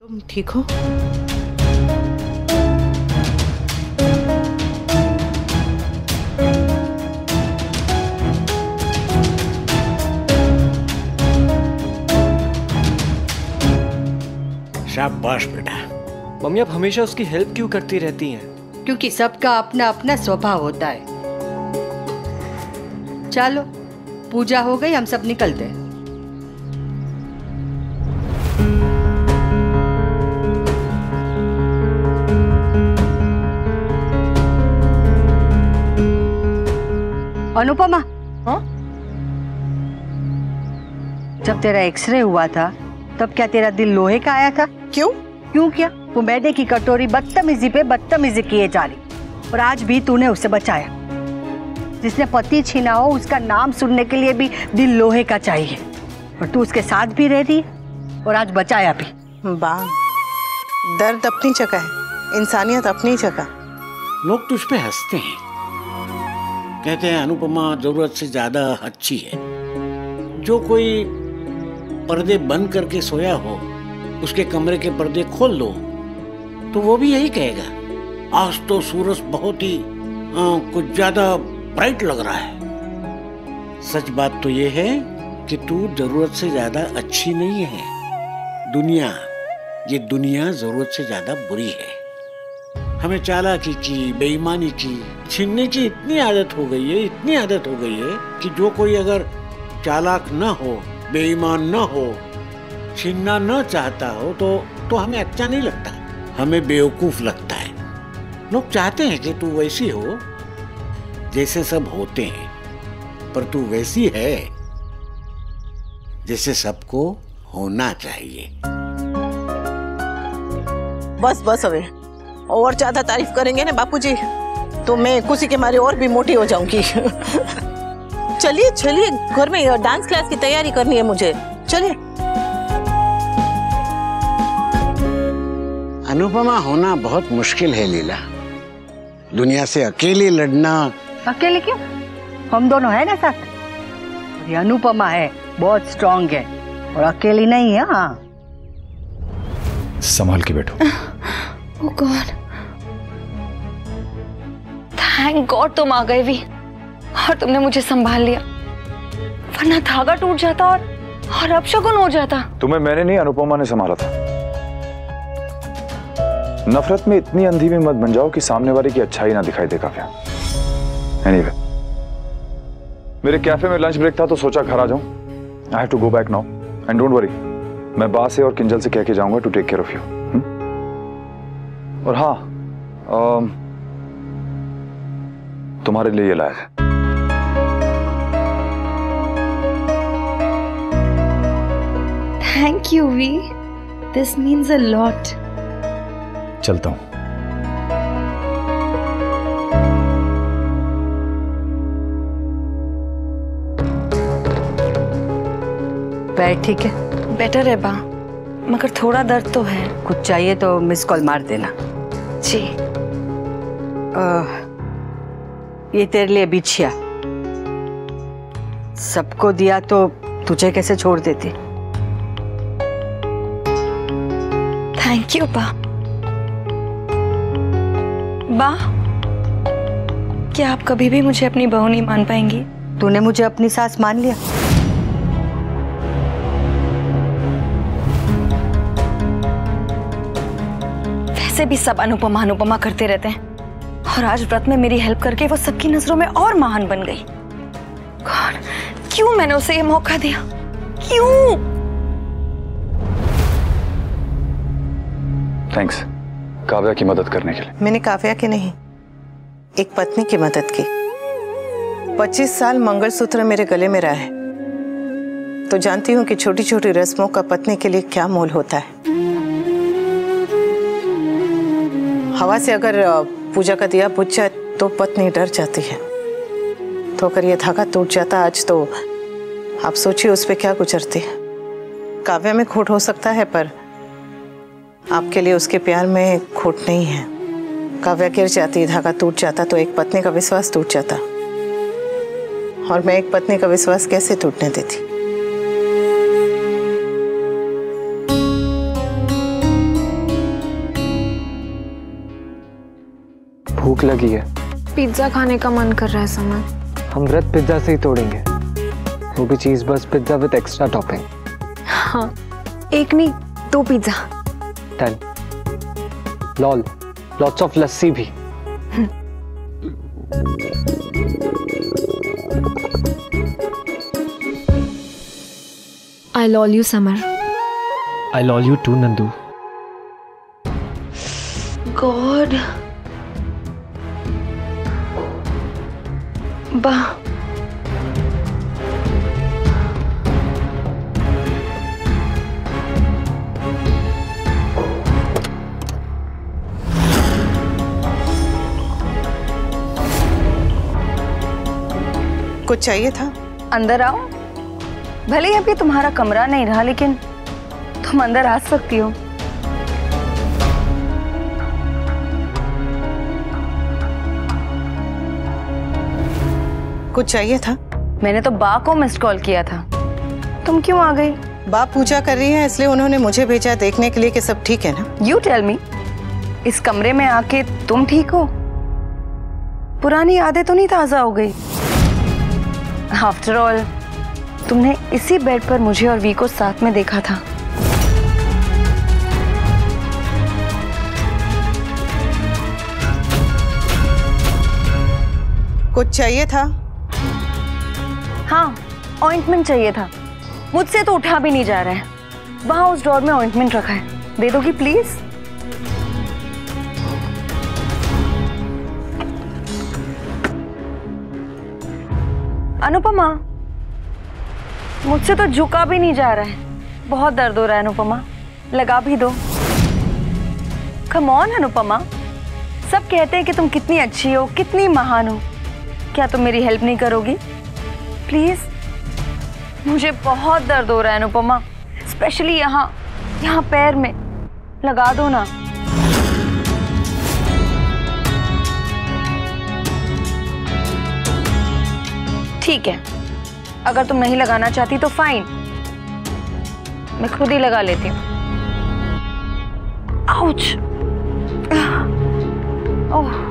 तुम ठीक हो? शाबाश बेटा। मम्मी आप हमेशा उसकी हेल्प क्यों करती रहती हैं? क्योंकि सबका अपना अपना स्वभाव होता है। चलो पूजा हो गई, हम सब निकलते हैं। अनुपमा, हाँ? जब तेरा एक्सरे हुआ था तब क्या तेरा दिल लोहे का आया था? क्यों? क्यों क्या? वो मैदे की कटोरी बदतमीजी पे बदतमीजी किए जा रही, और आज भी तूने उसे बचाया। जिसने पति छीना हो उसका नाम सुनने के लिए भी दिल लोहे का चाहिए, और तू उसके साथ भी रह रही और आज बचाया भी। बा, दर्द अपनी जगह है, इंसानियत अपनी जगह। लोग तुझ पे हंसते हैं, कहते हैं अनुपमा जरूरत से ज्यादा अच्छी है। जो कोई पर्दे बंद करके सोया हो उसके कमरे के पर्दे खोल दो तो वो भी यही कहेगा, आज तो सूरज बहुत ही कुछ ज्यादा ब्राइट लग रहा है। सच बात तो ये है कि तू जरूरत से ज्यादा अच्छी नहीं है। ये दुनिया जरूरत से ज्यादा बुरी है। हमें चालाकी की, बेईमानी की, छीनने की इतनी आदत हो गई है कि जो कोई अगर चालाक न हो, बेईमान न हो, छीनना न चाहता हो तो हमें अच्छा नहीं लगता, हमें बेवकूफ लगता है। लोग चाहते हैं कि तू वैसी हो जैसे सब होते हैं, पर तू वैसी है जैसे सबको होना चाहिए। बस अबे, और ज्यादा तारीफ करेंगे ना बापूजी तो मैं खुशी के मारे और भी मोटी हो जाऊंगी। चलिए घर में डांस क्लास की तैयारी करनी है मुझे, चलिए। अनुपमा होना बहुत मुश्किल है लीला। दुनिया से अकेले लड़ना। अकेले क्यों? हम दोनों है ना साथ। ये अनुपमा है, बहुत स्ट्रांग है और अकेली नहीं है। हाँ, संभाल के बैठो। ओह गॉड, थैंक गॉड तुम आ गए भी और तुमने मुझे संभाल लिया, वरना धागा टूट जाता और अपशगुन हो जाता। तुम्हें मैंने नहीं, अनुपमा ने संभाला था। नफरत में इतनी अंधी भी मत बन जाओ कि सामने वाले की अच्छाई ना दिखाई दे काव्या। एनीवे, मेरे कैफे में लंच ब्रेक था तो सोचा घर आ जाऊं। I have to go back now and don't worry, मैं बा से और किंजल से कह के जाऊंगा to take care of you. और हाँ, तुम्हारे लिए ये लाया है। Thank you V, this means a lot. चलता हूं। बैठ, ठीक है। बेटर है बा, मगर थोड़ा दर्द तो है। कुछ चाहिए तो मिस कॉल मार देना। जी। ये तेरे लिए बिछिया, सबको दिया तो तुझे कैसे छोड़ देती। थैंक यू बा। बा, क्या आप कभी भी मुझे अपनी बहू नहीं मान पाएंगी? तूने मुझे अपनी सास मान लिया। वैसे भी सब अनुपमा अनुपमा करते रहते हैं, और आज व्रत में मेरी हेल्प करके वो सबकी नजरों में और महान बन गई। गॉड, क्यों मैंने उसे ये मौका दिया? क्यों? थैंक्स काव्या की मदद करने के लिए। मैंने काव्या की नहीं, एक पत्नी की मदद की। 25 साल मंगलसूत्र मेरे गले में रहा है तो जानती हूँ कि छोटी छोटी रस्मों का पत्नी के लिए क्या मोल होता है। हवा से अगर पूजा का दिया बुझ जाए तो पत्नी डर जाती है, तो अगर ये धागा टूट जाता आज तो आप सोचिए उस पर क्या गुजरती है। काव्या में खोट हो सकता है पर आपके लिए उसके प्यार में खोट नहीं है। काव्या गिर जाती, धागा टूट जाता तो एक पत्नी का विश्वास टूट जाता, और मैं एक पत्नी का विश्वास कैसे टूटने देती। भूख लगी है। पिज्जा खाने का मन कर रहा है समर। हम व्रत पिज्जा से ही तोड़ेंगे, वो भी चीज बस पिज्जा विद एक्स्ट्रा टॉपिंग। हाँ, एक नहीं 2 pizza. Done. Lol, lots of lassi भी। I lol you Samar. I lol you too Nandu. God, वाह, कुछ चाहिए था? अंदर आओ। भले ही अभी तुम्हारा कमरा नहीं रहा, लेकिन तुम अंदर आ सकती हो। कुछ चाहिए था? मैंने तो बा को मिस्ड कॉल किया था, तुम क्यों आ गई? बा पूजा कर रही है, इसलिए उन्होंने मुझे भेजा देखने के लिए कि सब ठीक है ना। यू टेल मी, इस कमरे में आके तुम ठीक हो? पुरानी यादें तो नहीं ताजा हो गई? आफ्टर ऑल तुमने इसी बेड पर मुझे और वी को साथ में देखा था। कुछ चाहिए था? हाँ, ऑइंटमेंट चाहिए था। मुझसे तो उठा भी नहीं जा रहा है। वहां उस ड्रॉर में ऑइंटमेंट रखा है, दे दोगी प्लीज? अनुपमा, मुझसे तो झुका भी नहीं जा रहा है। बहुत दर्द हो रहा है अनुपमा, लगा भी दो। कम ऑन अनुपमा, सब कहते हैं कि तुम कितनी अच्छी हो, कितनी महान हो। क्या तुम मेरी हेल्प नहीं करोगी प्लीज? मुझे बहुत दर्द हो रहा है अनुपमा, स्पेशली यहाँ पैर में। लगा दो ना। ठीक है, अगर तुम नहीं लगाना चाहती तो फाइन, मैं खुद ही लगा लेती हूँ। आउच! ओह,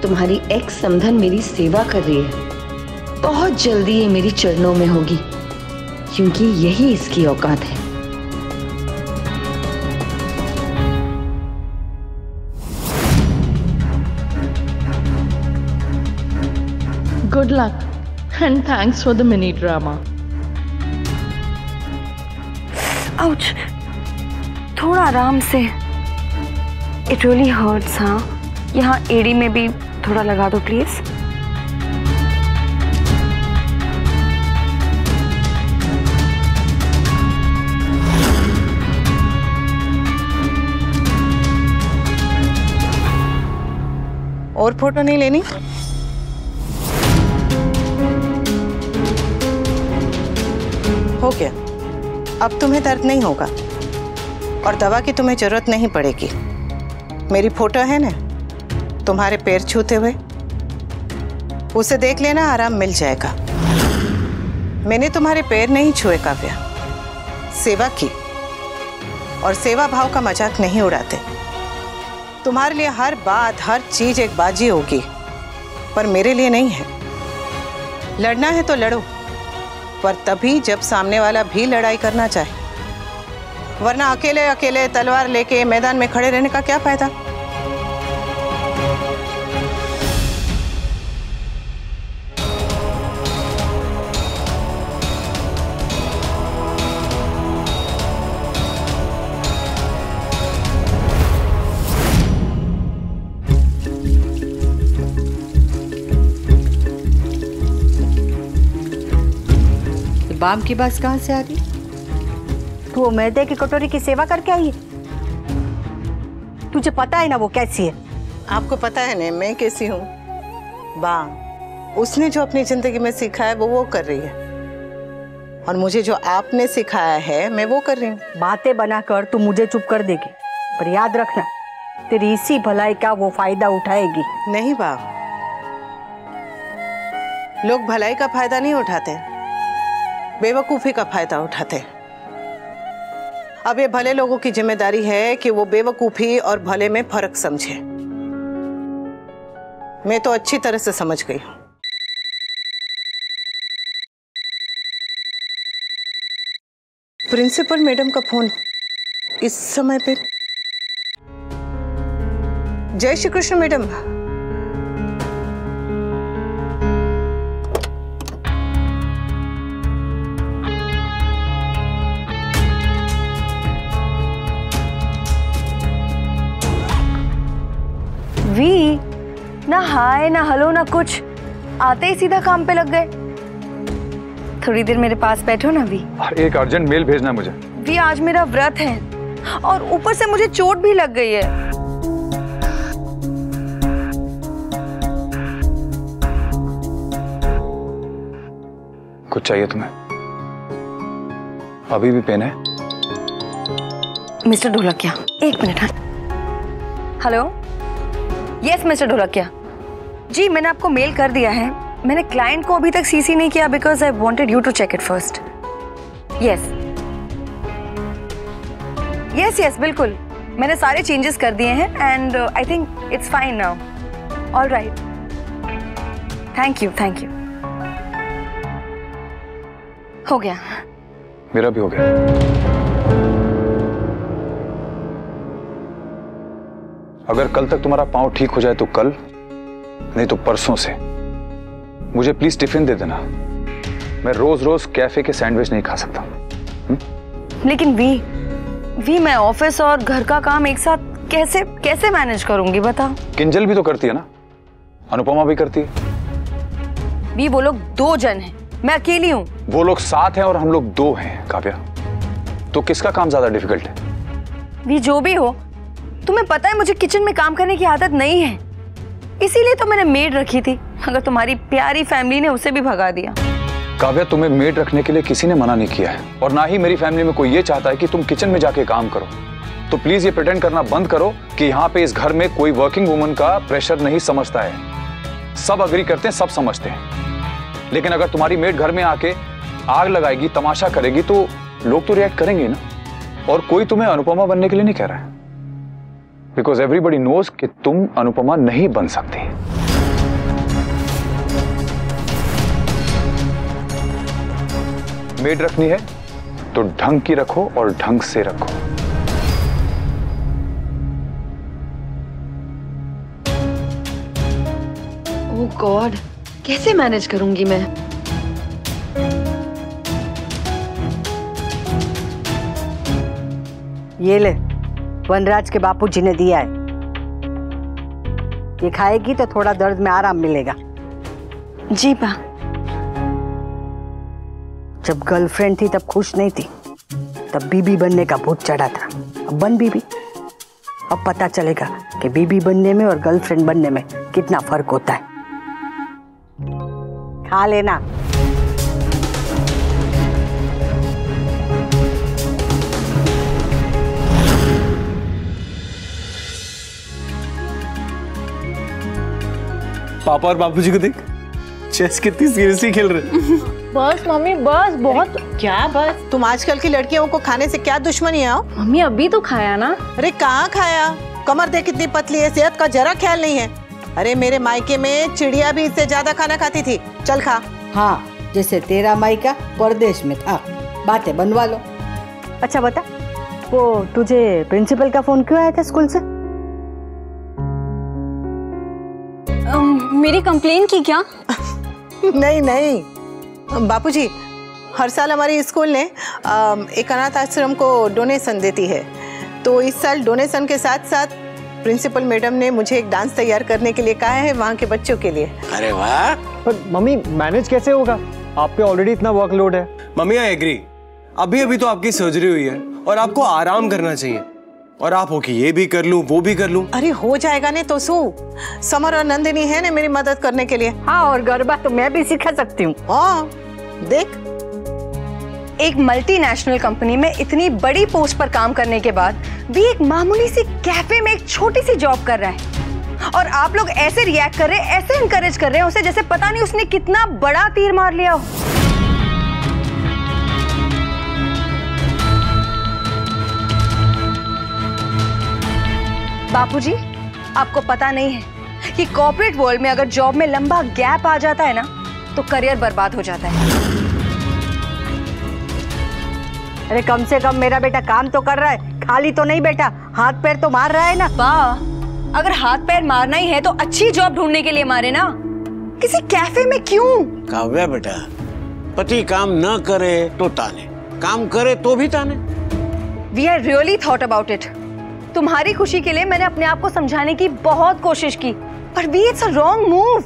तुम्हारी एक्स समधन मेरी सेवा कर रही है। बहुत जल्दी ये मेरी चरणों में होगी, क्योंकि यही इसकी औकात है। Good luck and thanks for the mini drama. Ouch! थोड़ा आराम से। It really hurts, हाँ? यहाँ एड़ी में भी थोड़ा लगा दो प्लीज। और फोटो नहीं लेनी? हो गया, अब तुम्हें दर्द नहीं होगा और दवा की तुम्हें जरूरत नहीं पड़ेगी। मेरी फोटो है ना तुम्हारे पैर छूते हुए, उसे देख लेना, आराम मिल जाएगा। मैंने तुम्हारे पैर नहीं छुए काव्या, सेवा की, और सेवा भाव का मजाक नहीं उड़ाते। तुम्हारे लिए हर बात, हर चीज एक बाजी होगी, पर मेरे लिए नहीं है। लड़ना है तो लड़ो, पर तभी जब सामने वाला भी लड़ाई करना चाहे, वरना अकेले अकेले तलवार लेके मैदान में खड़े रहने का क्या फायदा। बाम की बात कहाँ से आ रही? तू वो मैदे की कटोरी की सेवा करके आई है? तुझे पता है ना वो कैसी है? आपको पता है ना मैं कैसी हूँ? वाह, उसने जो अपनी जिंदगी में सीखा है वो कर रही है, और मुझे जो आपने सिखाया है मैं वो कर रही हूँ। बातें बनाकर तू मुझे चुप कर देगी, पर याद रखना तेरी इसी भलाई का वो फायदा उठाएगी। नहीं बा, लोग भलाई का फायदा नहीं उठाते, बेवकूफी का फायदा उठाते। अब ये भले लोगों की जिम्मेदारी है कि वो बेवकूफी और भले में फर्क समझे। मैं तो अच्छी तरह से समझ गई हूं। प्रिंसिपल मैडम का फोन इस समय पे। जय श्री कृष्ण मैडम। वी, ना हाय ना हेलो ना कुछ, आते ही सीधा काम पे लग गए। थोड़ी देर मेरे पास बैठो ना वी। एक अर्जेंट मेल भेजना है मुझे। वी, आज मेरा व्रत है और ऊपर से मुझे चोट भी लग गई है। कुछ चाहिए तुम्हें? अभी भी पेन है? मिस्टर ढोलकिया, एक मिनट। हाँ, हेलो। यस मिस्टर ढोलकिया जी, मैंने आपको मेल कर दिया है। मैंने क्लाइंट को अभी तक सीसी नहीं किया because I wanted you to check it first. Yes yes yes, बिल्कुल मैंने सारे चेंजेस कर दिए हैं and I think it's fine now. All right, thank you thank you. हो गया। मेरा भी हो गया। अगर कल तक तुम्हारा पांव ठीक हो जाए तो कल, नहीं तो परसों से मुझे प्लीज टिफिन दे देना। मैं रोज रोज कैफे के सैंडविच नहीं खा सकता। लेकिन वी मैं ऑफिस और घर का काम एक साथ कैसे कैसे मैनेज करूंगी बताओ। किंजल भी तो करती है ना, अनुपमा भी करती है। वी, वो लोग 2 जन हैं, मैं अकेली हूँ। वो लोग 7 हैं और हम लोग 2 हैं काव्या, तो किसका काम ज्यादा डिफिकल्ट है? वी, जो भी हो, तुम्हें पता है मुझे किचन में काम करने की आदत नहीं है, इसीलिए तो मैंने मेड रखी थी। अगर तुम्हारी प्यारी फैमिली ने उसे भी भगा दिया। काव्या, तुम्हें मेड रखने के लिए किसी ने मना नहीं किया है, और ना ही मेरी फैमिली में कोई ये चाहता है कि तुम किचन में जाके काम करो। तो प्लीज ये प्रिटेंड करना बंद करो कि यहाँ पे इस घर में कोई वर्किंग वुमन का प्रेशर नहीं समझता है। सब अग्री करते हैं, सब समझते हैं, लेकिन अगर तुम्हारी मेड घर में आके आग लगाएगी, तमाशा करेगी, तो लोग तो रिएक्ट करेंगे ना। और कोई तुम्हें अनुपमा बनने के लिए नहीं कह रहा है, बिकॉज एवरीबडी नोज कि तुम अनुपमा नहीं बन सकती। मेड रखनी है तो ढंग की रखो और ढंग से रखो। ओह गॉड, कैसे मैनेज करूंगी मैं? ये ले, वनराज के बापूजी ने दिया है। ये खाएगी तो थोड़ा दर्द में आराम मिलेगा। जी बा। जब गर्लफ्रेंड थी तब खुश नहीं थी, तब बीबी बनने का भूत चढ़ा था। अब बन बीबी। अब पता चलेगा कि बीबी बनने में और गर्लफ्रेंड बनने में कितना फर्क होता है। खा लेना। पापा और बापूजी को देख, चेस कितनी सीरियसली खेल रहे। बस मम्मी बस, बहुत। क्या बस? तुम आजकल की लड़कियों को खाने से क्या दुश्मनी है? मम्मी अभी तो खाया ना। अरे कहाँ खाया? कमर देख कितनी पतली है, सेहत का जरा ख्याल नहीं है। अरे मेरे मायके में चिड़िया भी इससे ज्यादा खाना खाती थी। चल खा। हाँ, जैसे तेरा मायका परदेश में था। बातें बनवा लो। अच्छा बता, वो तुझे प्रिंसिपल का फोन क्यों आया था स्कूल से? मेरी कंप्लेन की क्या? नहीं नहीं बापूजी, हर साल हमारी स्कूल ने एक अनाथ आश्रम को डोनेशन देती है, तो इस साल डोनेशन के साथ साथ प्रिंसिपल मैडम ने मुझे एक डांस तैयार करने के लिए कहा है वहाँ के बच्चों के लिए। अरे वाह। पर मम्मी मैनेज कैसे होगा? आप पे ऑलरेडी इतना वर्कलोड है। मम्मी आई एग्री, अभी अभी तो आपकी सर्जरी हुई है और आपको आराम करना चाहिए। और आप हो कि ये भी कर लूं वो भी कर लूं। अरे हो जाएगा ने तो सू। समर और नंदिनी है ना मेरी मदद करने के लिए। हाँ, और गरबा तो मैं भी सिखा सकती हूँ। हाँ देख, एक मल्टीनेशनल कंपनी में इतनी बड़ी पोस्ट पर काम करने के बाद भी एक मामूली सी कैफे में एक छोटी सी जॉब कर रहा है, और आप लोग ऐसे रिएक्ट कर रहे हैं, ऐसे इनकरेज कर रहे हैं उसे, जैसे पता नहीं उसने कितना बड़ा तीर मार लिया हो। बापूजी, आपको पता नहीं है कि कॉर्पोरेट वर्ल्ड में अगर जॉब में लंबा गैप आ जाता है ना तो करियर बर्बाद हो जाता है। अरे कम से कम मेरा बेटा काम तो कर रहा है, खाली तो नहीं बैठा, हाथ पैर तो मार रहा है ना। वाह, अगर हाथ पैर मारना ही है तो अच्छी जॉब ढूंढने के लिए मारे ना, किसी कैफे में क्यों? काव्या बेटा, पति काम न करे तो ताने, काम करे तो भी ताने। We are really thought about it. तुम्हारी खुशी के लिए मैंने अपने आप को समझाने की बहुत कोशिश की, पर V it's a wrong move.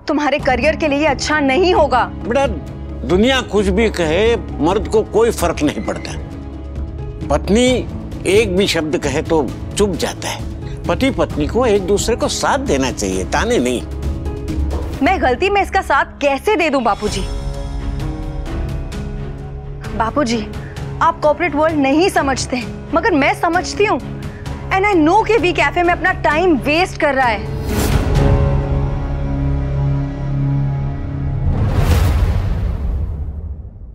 तुम्हारे करियर के लिए ये अच्छा नहीं होगा। बेटा, दुनिया कुछ भी कहे, मर्द को कोई फर्क नहीं पड़ता। पत्नी एक भी शब्द कहे तो चुप जाता है। पति पत्नी को एक दूसरे को साथ देना चाहिए, ताने नहीं। मैं गलती में इसका साथ कैसे दे दूं बापूजी? बापूजी, आप कॉर्पोरेट वर्ल्ड नहीं समझते, मगर मैं समझती हूँ। एंड आई नो कि वी कैफे में अपना टाइम वेस्ट कर रहा है।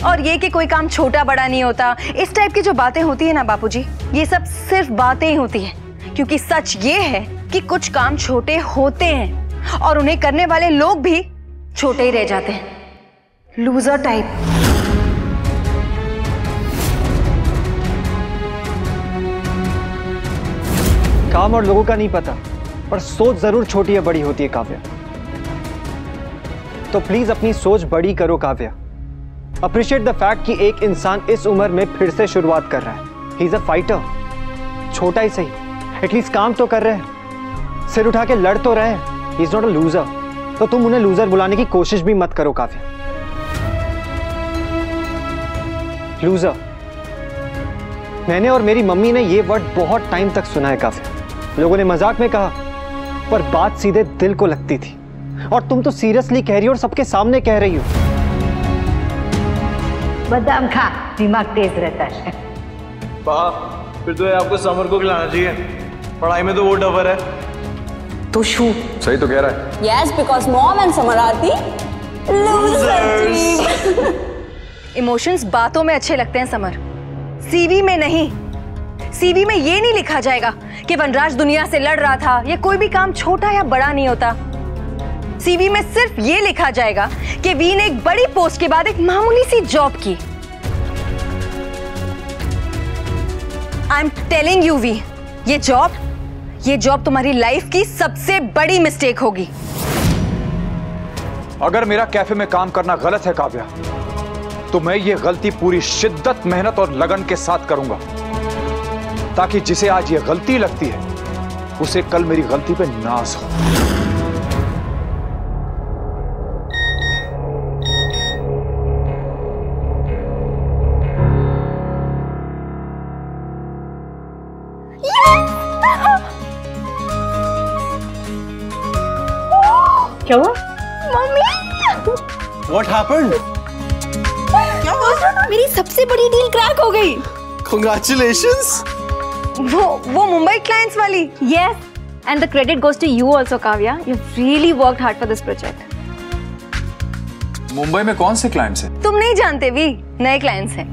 और ये कि कोई काम छोटा बड़ा नहीं होता, इस टाइप की जो बातें होती है ना बापूजी, ये सब सिर्फ बातें ही होती हैं, क्योंकि सच ये है कि कुछ काम छोटे होते हैं और उन्हें करने वाले लोग भी छोटे ही रह जाते हैं, लूजर टाइप। काम और लोगों का नहीं पता, पर सोच जरूर छोटी या बड़ी होती है काव्या। तो प्लीज अपनी सोच बड़ी करो काव्या। अप्रिशिएट द फैक्ट कि एक इंसान इस उम्र में फिर से शुरुआत कर रहा है। ही इज अ फाइटर, छोटा ही सही, एटलीस्ट काम तो कर रहे हैं, सिर उठा के लड़ तो रहे हैं। He is not a loser. तो तुम उन्हें लूजर बुलाने की कोशिश भी मत करो काव्या। लूजर, मैंने और मेरी मम्मी ने ये वर्ड बहुत टाइम तक सुना है काव्या। लोगों ने मजाक में कहा, पर बात सीधे दिल को लगती थी, और तुम तो सीरियसली कह रही हो और सबके सामने कह रही हो। बादाम खा, दिमाग तेज रहता है। फिर तो आपको समर को खिलाना चाहिए, पढ़ाई में तो वो डबर है। तो शू सही तो कह रहा है। Yes, because mom and Samar are the losers. Emotions बातों में अच्छे लगते हैं समर, सीवी में नहीं। सीवी में ये नहीं लिखा जाएगा कि वनराज दुनिया से लड़ रहा था। ये कोई भी काम छोटा या बड़ा नहीं होता। सीवी में सिर्फ ये लिखा जाएगा कि वी ने एक बड़ी पोस्ट के बाद एक मामूली सी जॉब की। I am telling you V, ये जॉब तुम्हारी लाइफ की सबसे बड़ी मिस्टेक होगी। अगर मेरा कैफे में काम करना गलत है काव्या, तो मैं ये गलती पूरी शिद्दत, मेहनत और लगन के साथ करूंगा, ताकि जिसे आज ये गलती लगती है उसे कल मेरी गलती पे नाज हो। क्या हुआ? Mummy, What happened? क्या हुआ? मेरी सबसे बड़ी डील क्रैक हो गई। Congratulations. वो मुंबई क्लाइंट्स वाली। Yes, and the credit goes to you also, Kavya. You've really worked hard for this project. Mumbai में कौन से क्लाइंट्स हैं? तुम नहीं जानते वी, नए क्लाइंट्स हैं।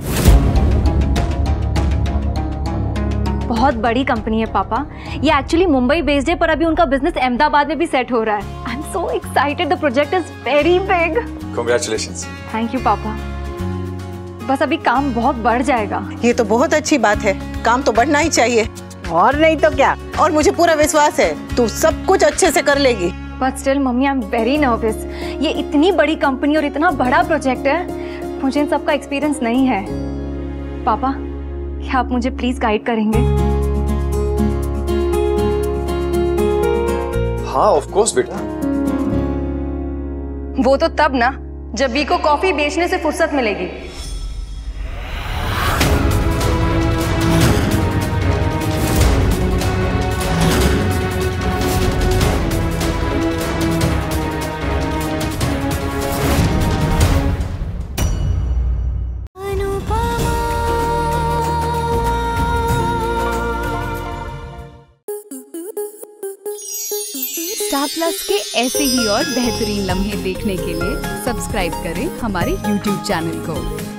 बहुत बड़ी कंपनी है पापा। ये एक्चुअली मुंबई बेस्ड है, पर अभी उनका बिजनेस अहमदाबाद में भी सेट हो रहा है। I am so excited, the project is very big. Congratulations. Thank you पापा। बस अभी काम बहुत बढ़ जाएगा। ये तो बहुत अच्छी बात है, काम तो बढ़ना ही चाहिए। और नहीं तो क्या। और मुझे पूरा विश्वास है तू सब कुछ अच्छे से कर लेगी। But still mummy, I am very nervous. ये इतनी बड़ी कंपनी और इतना बड़ा प्रोजेक्ट है, मुझे इन सबका एक्सपीरियंस नहीं है। पापा, क्या आप मुझे प्लीज गाइड करेंगे? हाँ, ऑफ कोर्स बेटा। वो तो तब ना, जब वी को कॉफी बेचने से फुर्सत मिलेगी। स्टार प्लस के ऐसे ही और बेहतरीन लम्हे देखने के लिए सब्सक्राइब करें हमारे YouTube चैनल को।